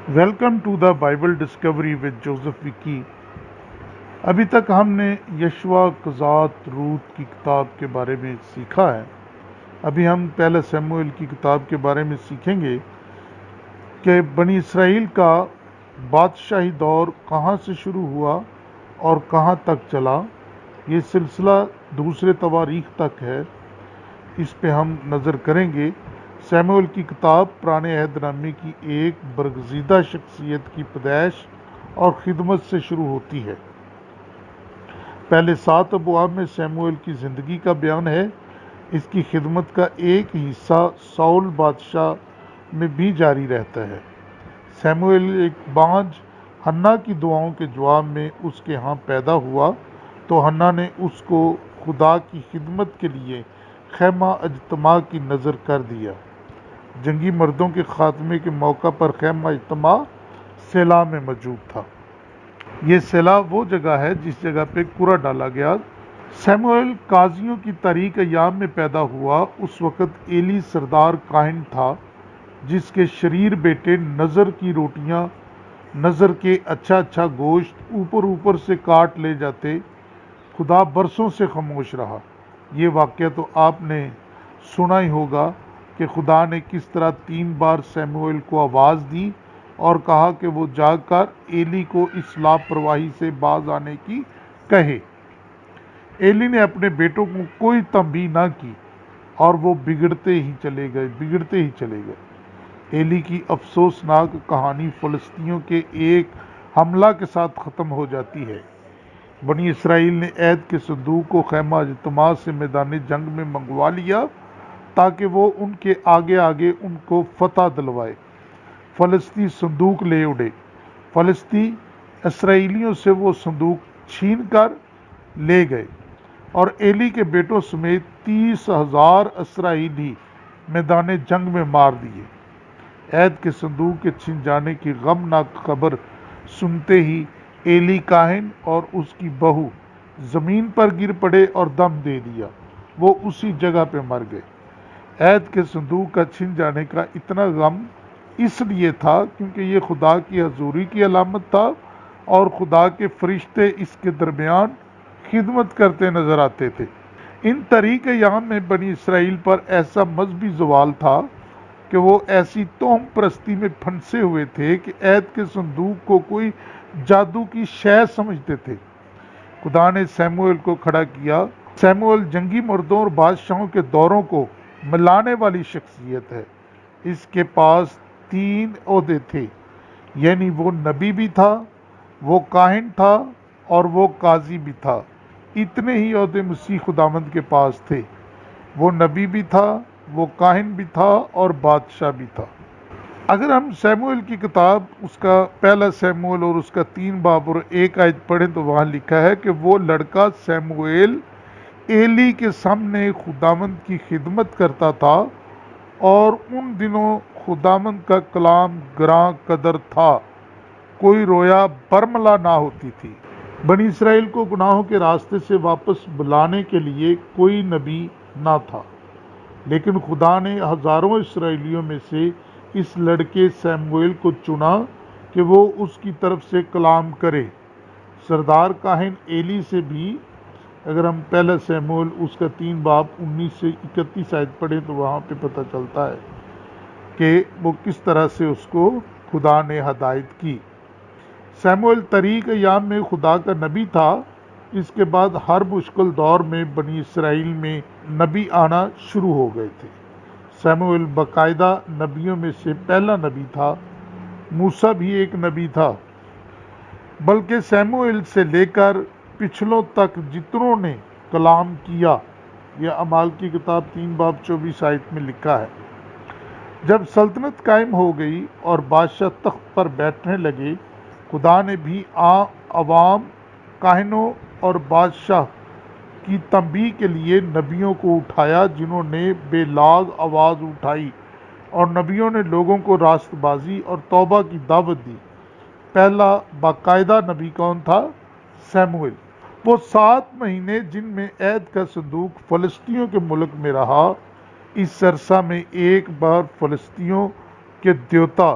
Welcome to the Bible discovery with Joseph Vicky. ابھی تک ہم نے یشوع قضات روت کی کتاب کے بارے میں سیکھا ہے۔ ابھی ہم پہلے سیموئیل کی کتاب کے بارے میں سیکھیں گے کہ بنی اسرائیل کا بادشاہی دور کہاں سے شروع ہوا اور کہاں تک چلا۔ یہ سلسلہ دوسرے تواریخ تک ہے، اس پہ ہم نظر کریں گے۔ سیموئیل کی کتاب پرانے عہد نامے کی ایک برگزیدہ شخصیت کی پیدائش اور خدمت سے شروع ہوتی ہے۔ پہلے 7 ابواب میں سیموئیل کی زندگی کا بیان ہے۔ اس کی خدمت کا ایک حصہ ساؤل بادشاہ میں بھی جاری رہتا ہے۔ سیموئیل ایک بانجھ ہنا کی دعاؤں کے جواب میں اس کے ہاں پیدا ہوا تو ہنا نے اس کو خدا کی خدمت کے لیے خیمہ اجتماع کی نذر کر دیا۔ جنگی مردوں کے خاتمے کے موقع پر خیمہ اجتماع سیلا میں موجود تھا۔ یہ سیلا وہ جگہ ہے جس جگہ پہ کرہ ڈالا گیا۔ سیموئیل قاضیوں کی تاریخ ایام میں پیدا ہوا۔ اس وقت ایلی سردار کاہن تھا جس کے شریر بیٹے نذر کی روٹیاں، نذر کے اچھا گوشت اوپر سے کاٹ لے جاتے۔ خدا برسوں سے خاموش رہا۔ یہ واقعہ تو آپ نے سنا ہی ہوگا کہ خدا نے کس طرح 3 بار سیموئیل کو آواز دی اور کہا کہ وہ جا کر ایلی کو اس لاپرواہی سے باز آنے کی کہے۔ ایلی نے اپنے بیٹوں کو کوئی تنبیہ نہ کی اور وہ بگڑتے ہی چلے گئے۔ ایلی کی افسوسناک کہانی فلسطینیوں کے ایک حملہ کے ساتھ ختم ہو جاتی ہے۔ بنی اسرائیل نے عہد کے صندوق کو خیمہ اجتماع سے میدان جنگ میں منگوا لیا تاکہ وہ ان کے آگے ان کو فتح دلوائے۔ فلسطی صندوق لے اڑے۔ فلسطی اسرائیلیوں سے وہ صندوق چھین کر لے گئے اور ایلی کے بیٹوں سمیت 30,000 اسرائیلی میدان جنگ میں مار دیے۔ عہد کے صندوق کے چھن جانے کی غمناک خبر سنتے ہی ایلی کاہن اور اس کی بہو زمین پر گر پڑے اور دم دے دیا۔ وہ اسی جگہ پہ مر گئے۔ عہد کے صندوق کا چھن جانے کا اتنا غم اس لیے تھا کیونکہ یہ خدا کی حضوری کی علامت تھا اور خدا کے فرشتے اس کے درمیان خدمت کرتے نظر آتے تھے۔ ان تاریخ ایام میں بنی اسرائیل پر ایسا مذہبی زوال تھا کہ وہ ایسی توہم پرستی میں پھنسے ہوئے تھے کہ عہد کے صندوق کو کوئی جادو کی شے سمجھتے تھے۔ خدا نے سیموئیل کو کھڑا کیا۔ سیموئیل جنگی مردوں اور بادشاہوں کے دوروں کو ملانے والی شخصیت ہے۔ اس کے پاس 3 عہدے تھے، یعنی وہ نبی بھی تھا، وہ کاہن تھا اور وہ قاضی بھی تھا۔ اتنے ہی عہدے مسیح خداوند کے پاس تھے۔ وہ نبی بھی تھا، وہ کاہن بھی تھا اور بادشاہ بھی تھا۔ اگر ہم سیموئیل کی کتاب اس کا پہلا سیموئیل اور اس کا 3 باب اور 1 آیت پڑھیں تو وہاں لکھا ہے کہ وہ لڑکا سیموئیل ایلی کے سامنے خداوند کی خدمت کرتا تھا اور ان دنوں خداوند کا کلام گراں قدر تھا، کوئی رویا برملا نہ ہوتی تھی۔ بنی اسرائیل کو گناہوں کے راستے سے واپس بلانے کے لیے کوئی نبی نہ تھا، لیکن خدا نے ہزاروں اسرائیلیوں میں سے اس لڑکے سیموئیل کو چنا کہ وہ اس کی طرف سے کلام کرے۔ سردار کاہن ایلی سے بھی، اگر ہم پہلا سیموئیل اس کا 3 باب 19 سے 31 آیت پڑھیں تو وہاں پہ پتہ چلتا ہے کہ وہ کس طرح سے اس کو خدا نے ہدایت کی۔ سیموئیل تاریخ ایام میں خدا کا نبی تھا۔ اس کے بعد ہر مشکل دور میں بنی اسرائیل میں نبی آنا شروع ہو گئے تھے۔ سیموئیل باقاعدہ نبیوں میں سے پہلا نبی تھا۔ موسیٰ بھی ایک نبی تھا، بلکہ سیموئیل سے لے کر پچھلوں تک جتنوں نے کلام کیا، یہ اعمال کی کتاب 3 باب 24 آیت میں لکھا ہے۔ جب سلطنت قائم ہو گئی اور بادشاہ تخت پر بیٹھنے لگے، خدا نے بھی عوام، کاہنوں اور بادشاہ کی تنبیہ کے لیے نبیوں کو اٹھایا، جنہوں نے بے لاگ آواز اٹھائی اور نبیوں نے لوگوں کو راست بازی اور توبہ کی دعوت دی۔ پہلا باقاعدہ نبی کون تھا؟ سیموئیل۔ وہ 7 مہینے جن میں عہد کا صندوق فلسطینیوں کے ملک میں رہا، اس عرصہ میں ایک بار فلسطینیوں کے دیوتا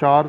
4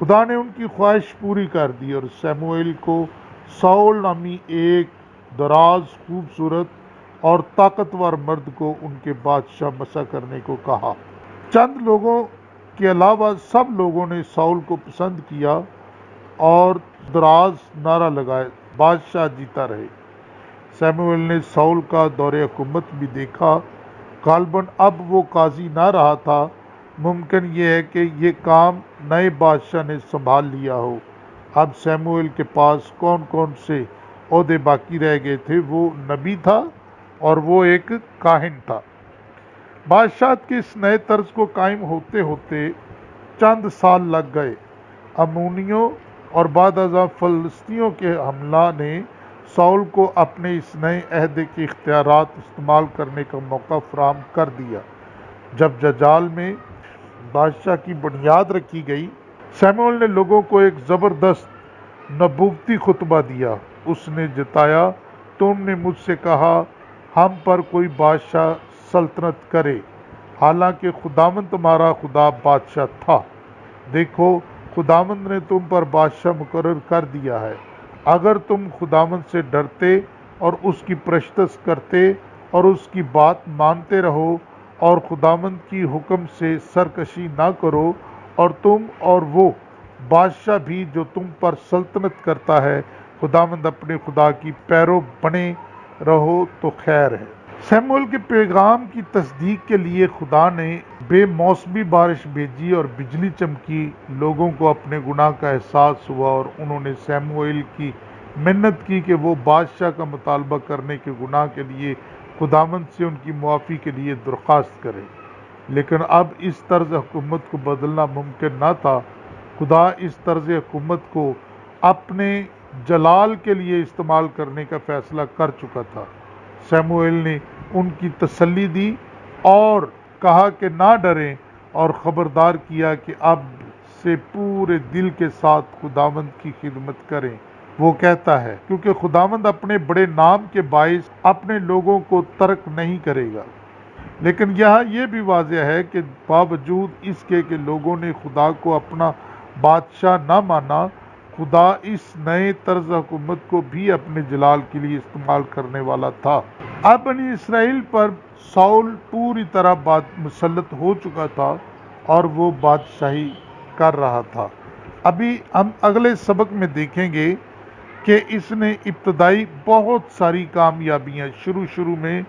خدا نے ان کی خواہش پوری کر دی اور سیموئیل کو ساؤل نامی ایک دراز خوبصورت اور طاقتور مرد کو ان کے بادشاہ مسا کرنے کو کہا۔ چند لوگوں کے علاوہ سب لوگوں نے ساؤل کو پسند کیا اور دراز نعرہ لگائے، بادشاہ جیتا رہے۔ سیموئیل نے ساؤل کا دور حکومت بھی دیکھا۔ غالباً اب وہ قاضی نہ رہا تھا، ممکن یہ ہے کہ یہ کام نئے بادشاہ نے سنبھال لیا ہو۔ اب سیموئیل کے پاس کون کون سے عہدے باقی رہ گئے تھے؟ وہ نبی تھا اور وہ ایک کاہن تھا۔ بادشاہت کے اس نئے طرز کو قائم ہوتے ہوتے چند سال لگ گئے۔ امونیوں اور بعد ازاں فلسطینیوں کے حملہ نے ساؤل کو اپنے اس نئے عہدے کے اختیارات استعمال کرنے کا موقع فراہم کر دیا۔ جب ججال میں بادشاہ کی بنیاد رکھی گئی، سیموئیل نے لوگوں کو ایک زبردست نبوتی خطبہ دیا۔ اس نے جتایا، تم نے مجھ سے کہا ہم پر کوئی بادشاہ سلطنت کرے، حالانکہ خداوند تمہارا خدا بادشاہ تھا۔ دیکھو، خداوند نے تم پر بادشاہ مقرر کر دیا ہے۔ اگر تم خداوند سے ڈرتے اور اس کی پرستش کرتے اور اس کی بات مانتے رہو اور خداوند کی حکم سے سرکشی نہ کرو، اور تم اور وہ بادشاہ بھی جو تم پر سلطنت کرتا ہے خداوند اپنے خدا کی پیرو بنے رہو تو خیر ہے۔ سیموئیل کے پیغام کی تصدیق کے لیے خدا نے بے موسمی بارش بھیجی اور بجلی چمکی۔ لوگوں کو اپنے گناہ کا احساس ہوا اور انہوں نے سیموئیل کی منت کی کہ وہ بادشاہ کا مطالبہ کرنے کے گناہ کے لیے خداوند سے ان کی معافی کے لیے درخواست کرے۔ لیکن اب اس طرز حکومت کو بدلنا ممکن نہ تھا۔ خدا اس طرز حکومت کو اپنے جلال کے لیے استعمال کرنے کا فیصلہ کر چکا تھا۔ سیموئیل نے ان کی تسلی دی اور کہا کہ نہ ڈریں، اور خبردار کیا کہ اب سے پورے دل کے ساتھ خداوند کی خدمت کریں۔ وہ کہتا ہے، کیونکہ خداوند اپنے بڑے نام کے باعث اپنے لوگوں کو ترک نہیں کرے گا۔ لیکن یہاں یہ بھی واضح ہے کہ باوجود اس کے کہ لوگوں نے خدا کو اپنا بادشاہ نہ مانا، خدا اس نئے طرز حکومت کو بھی اپنے جلال کے لیے استعمال کرنے والا تھا۔ اب بنی اسرائیل پر ساؤل پوری طرح مسلط ہو چکا تھا اور وہ بادشاہی کر رہا تھا۔ ابھی ہم اگلے سبق میں دیکھیں گے کہ اس نے ابتدائی بہت ساری کامیابیاں شروع میں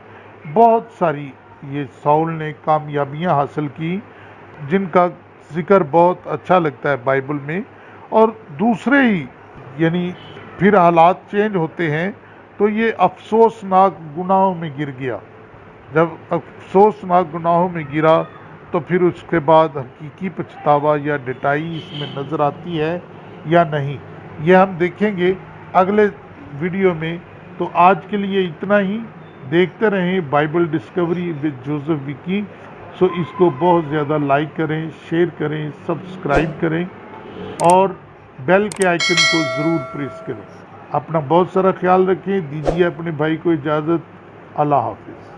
بہت ساری یہ ساؤل نے کامیابیاں حاصل کی، جن کا ذکر بہت اچھا لگتا ہے بائبل میں، اور دوسرے ہی یعنی پھر حالات چینج ہوتے ہیں تو یہ افسوسناک گناہوں میں گر گیا۔ جب افسوسناک گناہوں میں گرا تو پھر اس کے بعد حقیقی پچھتاوا یا ڈٹائی اس میں نظر آتی ہے یا نہیں، یہ ہم دیکھیں گے اگلے ویڈیو میں۔ تو آج کے لیے اتنا ہی۔ دیکھتے رہیں بائبل ڈسکوری ود جوزف وکی۔ سو اس کو بہت زیادہ لائک کریں، شیئر کریں، سبسکرائب کریں اور بیل کے آئیکن کو ضرور پریس کریں۔ اپنا بہت سارا خیال رکھیں۔ دیجیے اپنے بھائی کو اجازت۔ اللہ حافظ۔